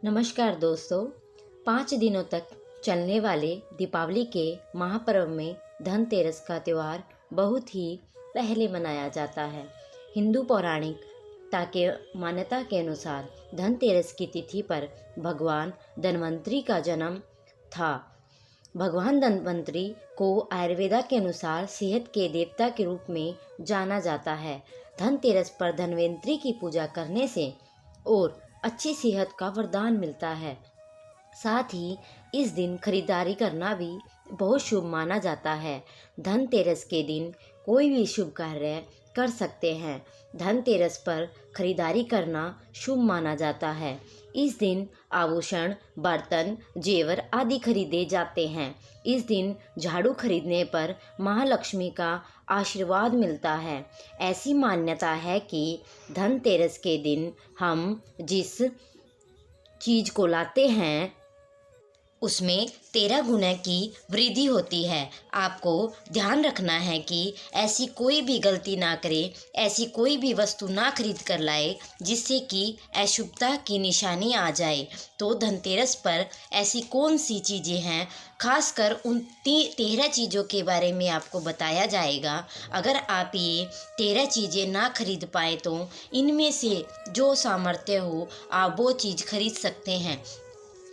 नमस्कार दोस्तों। 5 दिनों तक चलने वाले दीपावली के महापर्व में धनतेरस का त्यौहार बहुत ही पहले मनाया जाता है। हिंदू पौराणिकता के मान्यता के अनुसार धनतेरस की तिथि पर भगवान धन्वंतरि का जन्म था। भगवान धन्वंतरि को आयुर्वेदा के अनुसार सेहत के देवता के रूप में जाना जाता है। धनतेरस पर धन्वंतरि की पूजा करने से और अच्छी सेहत का वरदान मिलता है। साथ ही इस दिन खरीदारी करना भी बहुत शुभ माना जाता है। धनतेरस के दिन कोई भी शुभ कार्य कर सकते हैं। धनतेरस पर खरीदारी करना शुभ माना जाता है। इस दिन आभूषण, बर्तन, जेवर आदि खरीदे जाते हैं। इस दिन झाड़ू खरीदने पर महालक्ष्मी का आशीर्वाद मिलता है। ऐसी मान्यता है कि धनतेरस के दिन हम जिस चीज़ को लाते हैं उसमें 13 गुना की वृद्धि होती है। आपको ध्यान रखना है कि ऐसी कोई भी गलती ना करें, ऐसी कोई भी वस्तु ना खरीद कर लाए जिससे कि अशुभता की निशानी आ जाए। तो धनतेरस पर ऐसी कौन सी चीज़ें हैं, खासकर उन 13 चीज़ों के बारे में आपको बताया जाएगा। अगर आप ये 13 चीज़ें ना खरीद पाए तो इनमें से जो सामर्थ्य हो आप वो चीज़ खरीद सकते हैं।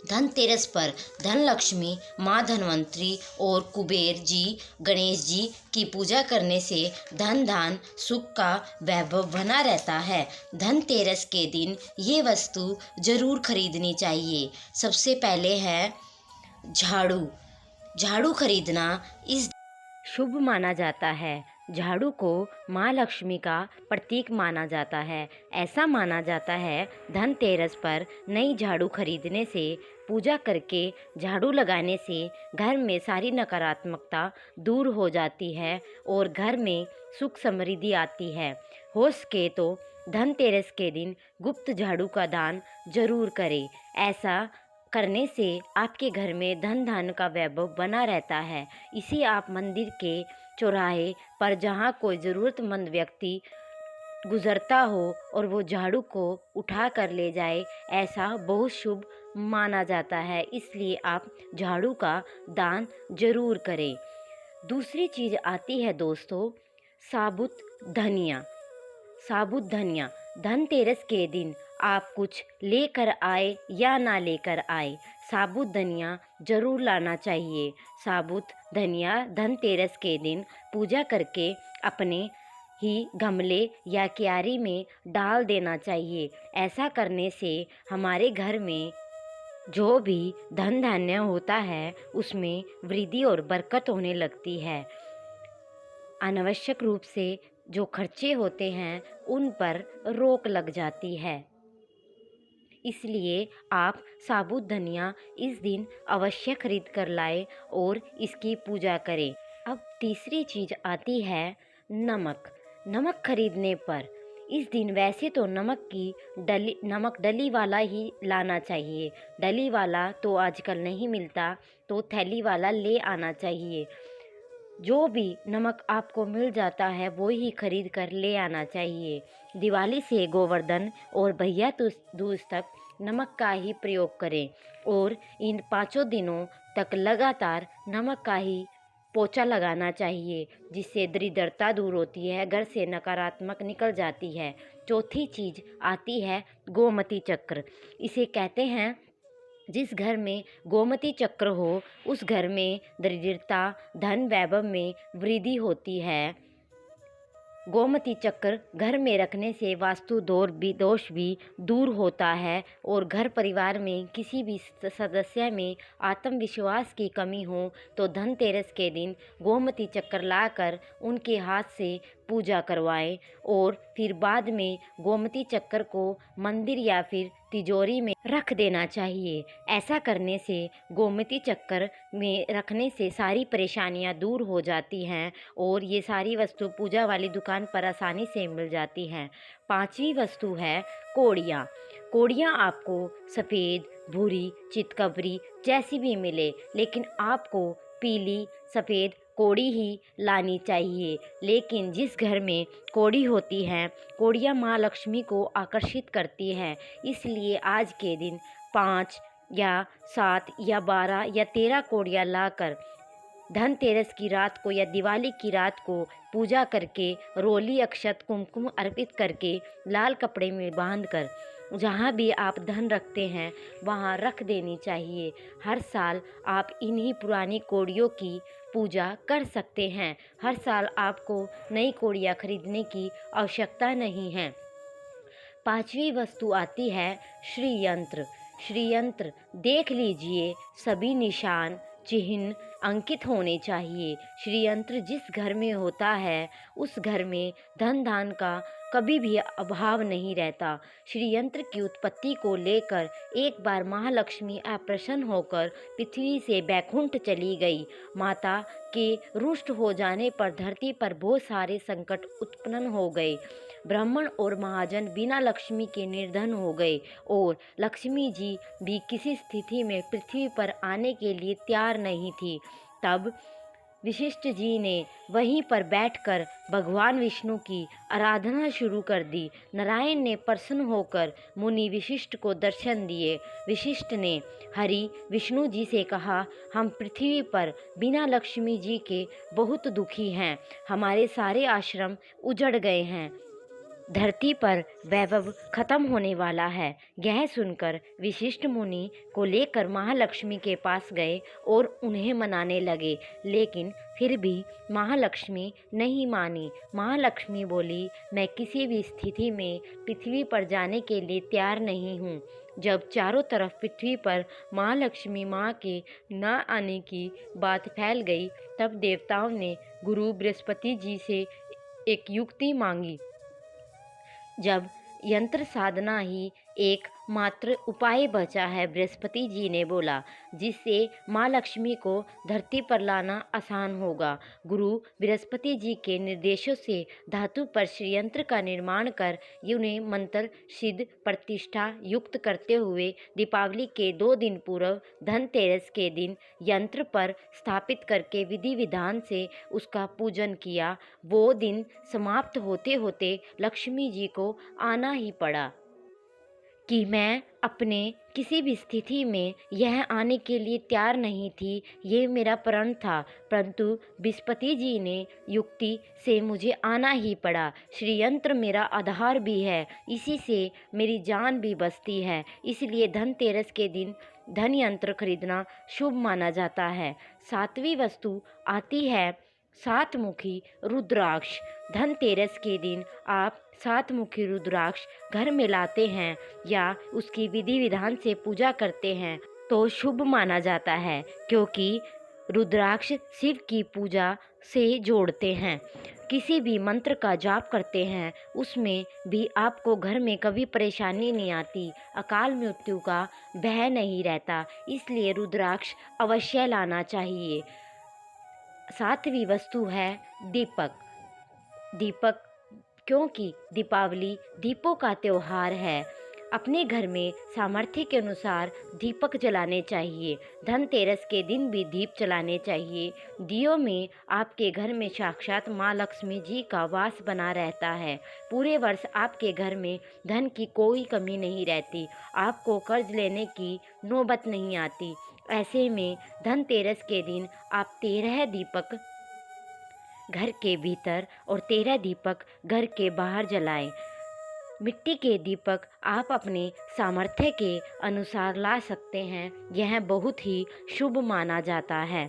धनतेरस पर धन लक्ष्मी, माँ धन्वंतरि और कुबेर जी, गणेश जी की पूजा करने से धन धान सुख का वैभव बना रहता है। धनतेरस के दिन ये वस्तु जरूर खरीदनी चाहिए। सबसे पहले है झाड़ू। झाड़ू खरीदना इस शुभ माना जाता है। झाड़ू को माँ लक्ष्मी का प्रतीक माना जाता है। ऐसा माना जाता है धनतेरस पर नई झाड़ू खरीदने से, पूजा करके झाड़ू लगाने से घर में सारी नकारात्मकता दूर हो जाती है और घर में सुख समृद्धि आती है। हो सके तो धनतेरस के दिन गुप्त झाड़ू का दान जरूर करें। ऐसा करने से आपके घर में धन धान्य का वैभव बना रहता है। इसे आप मंदिर के चौराहे पर जहाँ कोई ज़रूरतमंद व्यक्ति गुजरता हो और वो झाड़ू को उठा कर ले जाए, ऐसा बहुत शुभ माना जाता है। इसलिए आप झाड़ू का दान जरूर करें। दूसरी चीज़ आती है दोस्तों साबुत धनिया। साबुत धनिया धनतेरस के दिन आप कुछ लेकर आए या ना लेकर आए, साबुत धनिया जरूर लाना चाहिए। साबुत धनिया धनतेरस के दिन पूजा करके अपने ही गमले या क्यारी में डाल देना चाहिए। ऐसा करने से हमारे घर में जो भी धन धान्य होता है उसमें वृद्धि और बरकत होने लगती है। अनावश्यक रूप से जो खर्चे होते हैं उन पर रोक लग जाती है। इसलिए आप साबुत धनिया इस दिन अवश्य खरीद कर लाएं और इसकी पूजा करें। अब तीसरी चीज़ आती है नमक। नमक खरीदने पर इस दिन वैसे तो नमक डली वाला ही लाना चाहिए। डली वाला तो आजकल नहीं मिलता, तो थैली वाला ले आना चाहिए। जो भी नमक आपको मिल जाता है वो ही खरीद कर ले आना चाहिए। दिवाली से गोवर्धन और भैया दूज तक नमक का ही प्रयोग करें और इन 5 दिनों तक लगातार नमक का ही पोछा लगाना चाहिए, जिससे दरिद्रता दूर होती है, घर से नकारात्मक निकल जाती है। चौथी चीज़ आती है गोमती चक्र। इसे कहते हैं जिस घर में गोमती चक्र हो उस घर में दरिद्रता, धन वैभव में वृद्धि होती है। गोमती चक्र घर में रखने से वास्तु दोष भी दूर होता है और घर परिवार में किसी भी सदस्य में आत्मविश्वास की कमी हो तो धनतेरस के दिन गोमती चक्र लाकर उनके हाथ से पूजा करवाएं और फिर बाद में गोमती चक्र को मंदिर या फिर तिजोरी में रख देना चाहिए। ऐसा करने से गोमती चक्र में रखने से सारी परेशानियां दूर हो जाती हैं और ये सारी वस्तु पूजा वाली दुकान पर आसानी से मिल जाती हैं। 5वीं वस्तु है कोड़ियाँ। कोड़ियाँ आपको सफ़ेद, भूरी, चितकबरी जैसी भी मिले, लेकिन आपको पीली, सफ़ेद कोड़ी ही लानी चाहिए। लेकिन जिस घर में कोड़ी होती है, कोड़ियाँ माँ लक्ष्मी को आकर्षित करती हैं, इसलिए आज के दिन 5 या 7 या 12 या 13 कौड़ियाँ लाकर धनतेरस की रात को या दिवाली की रात को पूजा करके रोली अक्षत कुमकुम अर्पित करके लाल कपड़े में बांधकर जहाँ भी आप धन रखते हैं वहाँ रख देनी चाहिए। हर साल आप इन्हीं पुरानी कौड़ियों की पूजा कर सकते हैं। हर साल आपको नई कौड़ियाँ खरीदने की आवश्यकता नहीं है। 5वीं वस्तु आती है श्रीयंत्र। श्रीयंत्र देख लीजिए, सभी निशान चिन्ह अंकित होने चाहिए। श्रीयंत्र जिस घर में होता है उस घर में धन धान का कभी भी अभाव नहीं रहता। श्रीयंत्र की उत्पत्ति को लेकर एक बार महालक्ष्मी अप्रसन्न होकर पृथ्वी से बैकुंठ चली गई। माता के रुष्ट हो जाने पर धरती पर बहुत सारे संकट उत्पन्न हो गए। ब्राह्मण और महाजन बिना लक्ष्मी के निर्धन हो गए और लक्ष्मी जी भी किसी स्थिति में पृथ्वी पर आने के लिए तैयार नहीं थी। तब वशिष्ठ जी ने वहीं पर बैठकर भगवान विष्णु की आराधना शुरू कर दी। नारायण ने प्रसन्न होकर मुनि वशिष्ठ को दर्शन दिए। वशिष्ठ ने हरि विष्णु जी से कहा, हम पृथ्वी पर बिना लक्ष्मी जी के बहुत दुखी हैं। हमारे सारे आश्रम उजड़ गए हैं। धरती पर वैभव खत्म होने वाला है। यह सुनकर वशिष्ठ मुनि को लेकर महालक्ष्मी के पास गए और उन्हें मनाने लगे, लेकिन फिर भी महालक्ष्मी नहीं मानी। महालक्ष्मी बोली, मैं किसी भी स्थिति में पृथ्वी पर जाने के लिए तैयार नहीं हूँ। जब चारों तरफ पृथ्वी पर महालक्ष्मी माँ के न आने की बात फैल गई, तब देवताओं ने गुरु बृहस्पति जी से एक युक्ति मांगी। जब यंत्र साधना ही एक मात्र उपाय बचा है, बृहस्पति जी ने बोला, जिससे माँ लक्ष्मी को धरती पर लाना आसान होगा। गुरु बृहस्पति जी के निर्देशों से धातु पर श्रीयंत्र का निर्माण कर उन्हें मंत्र सिद्ध प्रतिष्ठा युक्त करते हुए दीपावली के 2 दिन पूर्व धनतेरस के दिन यंत्र पर स्थापित करके विधि विधान से उसका पूजन किया। वो दिन समाप्त होते होते लक्ष्मी जी को आना ही पड़ा कि मैं अपने किसी भी स्थिति में यह आने के लिए तैयार नहीं थी। ये मेरा प्रण था, परंतु बृहस्पति जी ने युक्ति से मुझे आना ही पड़ा। श्रीयंत्र मेरा आधार भी है, इसी से मेरी जान भी बचती है। इसलिए धनतेरस के दिन धन यंत्र खरीदना शुभ माना जाता है। 7वीं वस्तु आती है 7 मुखी रुद्राक्ष। धनतेरस के दिन आप 7 मुखी रुद्राक्ष घर में लाते हैं या उसकी विधि विधान से पूजा करते हैं तो शुभ माना जाता है, क्योंकि रुद्राक्ष शिव की पूजा से जोड़ते हैं। किसी भी मंत्र का जाप करते हैं उसमें भी आपको घर में कभी परेशानी नहीं आती, अकाल मृत्यु का भय नहीं रहता। इसलिए रुद्राक्ष अवश्य लाना चाहिए। 7वीं वस्तु है दीपक। दीपक क्योंकि दीपावली दीपों का त्यौहार है। अपने घर में सामर्थ्य के अनुसार दीपक जलाने चाहिए। धनतेरस के दिन भी दीप जलाने चाहिए। दियों में आपके घर में साक्षात माँ लक्ष्मी जी का वास बना रहता है। पूरे वर्ष आपके घर में धन की कोई कमी नहीं रहती, आपको कर्ज लेने की नौबत नहीं आती। ऐसे में धनतेरस के दिन आप 13 दीपक घर के भीतर और 13 दीपक घर के बाहर जलाएं। मिट्टी के दीपक आप अपने सामर्थ्य के अनुसार ला सकते हैं, यह बहुत ही शुभ माना जाता है।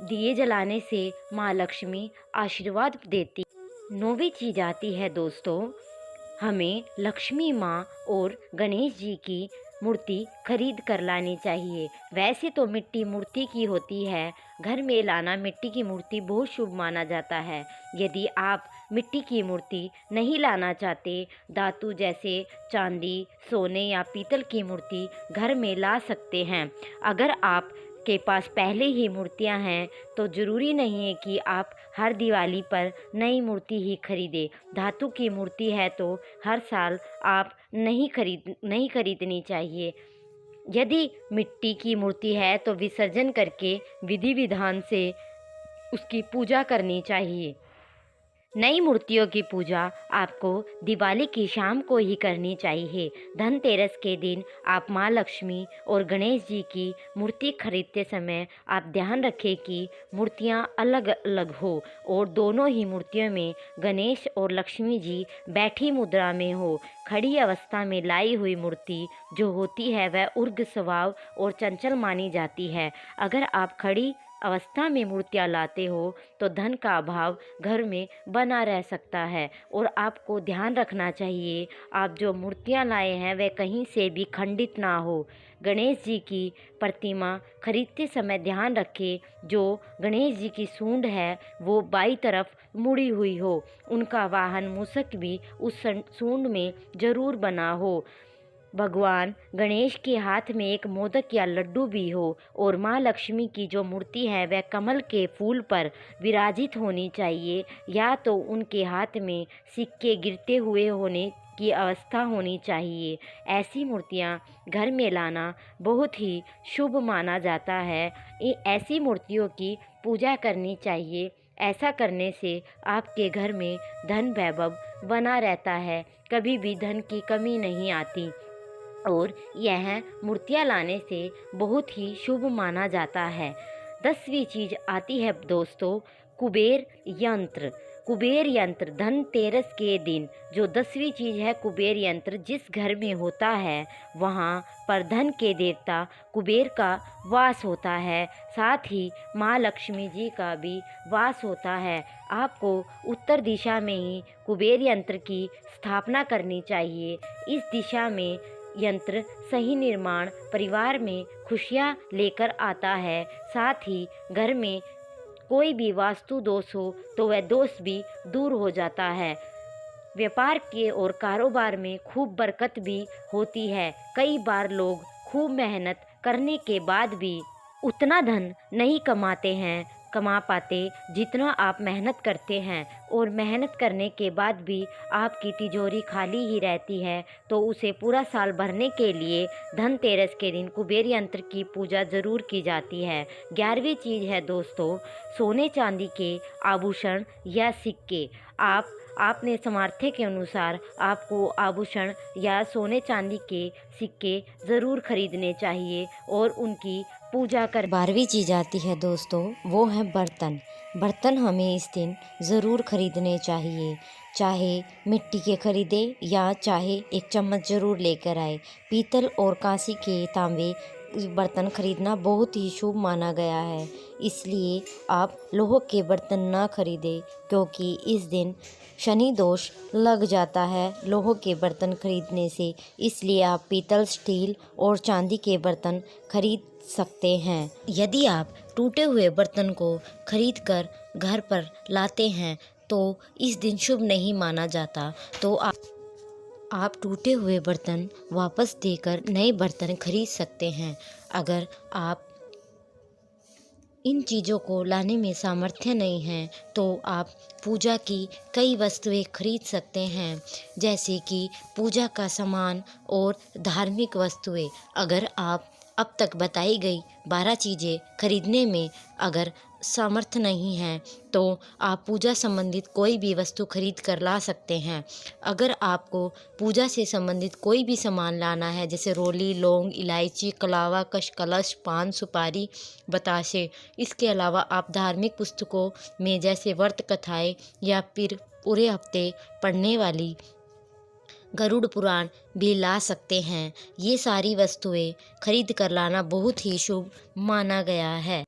दिए जलाने से माँ लक्ष्मी आशीर्वाद देती। 9वीं चीज आती है दोस्तों, हमें लक्ष्मी माँ और गणेश जी की मूर्ति खरीद कर लानी चाहिए। वैसे तो मिट्टी मूर्ति की होती है, घर में लाना मिट्टी की मूर्ति बहुत शुभ माना जाता है। यदि आप मिट्टी की मूर्ति नहीं लाना चाहते, धातु जैसे चांदी, सोने या पीतल की मूर्ति घर में ला सकते हैं। अगर आप के पास पहले ही मूर्तियां हैं तो ज़रूरी नहीं है कि आप हर दिवाली पर नई मूर्ति ही खरीदें। धातु की मूर्ति है तो हर साल आप नहीं खरीदनी चाहिए। यदि मिट्टी की मूर्ति है तो विसर्जन करके विधि विधान से उसकी पूजा करनी चाहिए। नई मूर्तियों की पूजा आपको दिवाली की शाम को ही करनी चाहिए। धनतेरस के दिन आप माँ लक्ष्मी और गणेश जी की मूर्ति खरीदते समय आप ध्यान रखें कि मूर्तियाँ अलग अलग हो और दोनों ही मूर्तियों में गणेश और लक्ष्मी जी बैठी मुद्रा में हो। खड़ी अवस्था में लाई हुई मूर्ति जो होती है वह उग्र स्वभाव और चंचल मानी जाती है। अगर आप खड़ी अवस्था में मूर्तियाँ लाते हो तो धन का अभाव घर में बना रह सकता है और आपको ध्यान रखना चाहिए आप जो मूर्तियाँ लाए हैं वे कहीं से भी खंडित ना हो। गणेश जी की प्रतिमा खरीदते समय ध्यान रखें जो गणेश जी की सूंड है वो बाईं तरफ मुड़ी हुई हो। उनका वाहन मूषक भी उस सूंड में जरूर बना हो। भगवान गणेश के हाथ में एक मोदक या लड्डू भी हो और माँ लक्ष्मी की जो मूर्ति है वह कमल के फूल पर विराजित होनी चाहिए या तो उनके हाथ में सिक्के गिरते हुए होने की अवस्था होनी चाहिए। ऐसी मूर्तियाँ घर में लाना बहुत ही शुभ माना जाता है। ऐसी मूर्तियों की पूजा करनी चाहिए। ऐसा करने से आपके घर में धन वैभव बना रहता है, कभी भी धन की कमी नहीं आती और यह मूर्तियाँ लाने से बहुत ही शुभ माना जाता है। 10वीं चीज आती है दोस्तों कुबेर यंत्र। कुबेर यंत्र धनतेरस के दिन जो 10वीं चीज है कुबेर यंत्र जिस घर में होता है वहाँ पर धन के देवता कुबेर का वास होता है, साथ ही माँ लक्ष्मी जी का भी वास होता है। आपको उत्तर दिशा में ही कुबेर यंत्र की स्थापना करनी चाहिए। इस दिशा में यंत्र सही निर्माण परिवार में खुशियाँ लेकर आता है, साथ ही घर में कोई भी वास्तु दोष हो तो वह दोष भी दूर हो जाता है। व्यापार के और कारोबार में खूब बरकत भी होती है। कई बार लोग खूब मेहनत करने के बाद भी उतना धन नहीं कमा पाते जितना आप मेहनत करते हैं और मेहनत करने के बाद भी आपकी तिजोरी खाली ही रहती है तो उसे पूरा साल भरने के लिए धनतेरस के दिन कुबेर यंत्र की पूजा ज़रूर की जाती है। 11वीं चीज़ है दोस्तों सोने चांदी के आभूषण या सिक्के। आपने सामर्थ्य के अनुसार आपको आभूषण या सोने चांदी के सिक्के ज़रूर खरीदने चाहिए और उनकी पूजा कर। 12वीं चीज़ आती है दोस्तों वो है बर्तन। बर्तन हमें इस दिन ज़रूर खरीदने चाहिए, चाहे मिट्टी के खरीदे या चाहे एक चम्मच ज़रूर लेकर आए। पीतल और कांसी के तांबे बर्तन खरीदना बहुत ही शुभ माना गया है, इसलिए आप लोहे के बर्तन ना खरीदें क्योंकि इस दिन शनि दोष लग जाता है लोहे के बर्तन खरीदने से। इसलिए आप पीतल, स्टील और चांदी के बर्तन खरीद सकते हैं। यदि आप टूटे हुए बर्तन को खरीद कर घर पर लाते हैं तो इस दिन शुभ नहीं माना जाता, तो आप टूटे हुए बर्तन वापस देकर नए बर्तन खरीद सकते हैं। अगर आप इन चीज़ों को लाने में सामर्थ्य नहीं है तो आप पूजा की कई वस्तुएं खरीद सकते हैं, जैसे कि पूजा का सामान और धार्मिक वस्तुएं। अगर आप अब तक बताई गई 12 चीज़ें खरीदने में अगर सामर्थ्य नहीं है तो आप पूजा संबंधित कोई भी वस्तु खरीद कर ला सकते हैं। अगर आपको पूजा से संबंधित कोई भी सामान लाना है जैसे रोली, लौंग, इलायची, कलावा, कलश, पान, सुपारी, बताशे, इसके अलावा आप धार्मिक पुस्तकों में जैसे व्रत कथाएँ या फिर पूरे हफ्ते पढ़ने वाली गरुड़ पुराण भी ला सकते हैं। ये सारी वस्तुएं खरीद कर लाना बहुत ही शुभ माना गया है।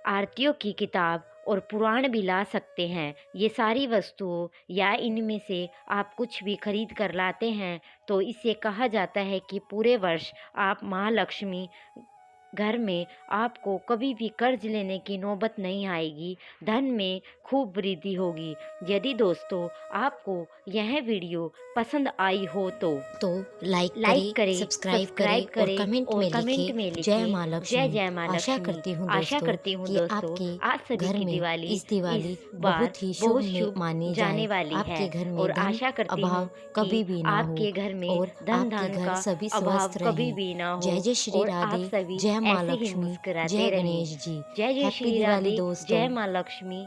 आरतियों की किताब और पुराण भी ला सकते हैं। ये सारी वस्तुओं या इनमें से आप कुछ भी खरीद कर लाते हैं तो इसे कहा जाता है कि पूरे वर्ष आप महालक्ष्मी घर में आपको कभी भी कर्ज लेने की नौबत नहीं आएगी, धन में खूब वृद्धि होगी। यदि दोस्तों आपको यह वीडियो पसंद आई हो तो लाइक करें, सब्सक्राइब करें और कमेंट में लिखें जय माँ लक्ष्मी। जय माँ लक्ष्मी। आशा करती हूँ दोस्तों आप सभी की दिवाली इस दिवाली बहुत ही शुभ मानी जाने वाली है आपके घर में और आशा करती हूँ कभी भी ना हो आपके घर में और धन का सभी अभाव कभी भी ना हो। जय श्री राधे, जय माँ लक्ष्मी, जय गणेश जी, जय श्री राधे, जय माँ लक्ष्मी।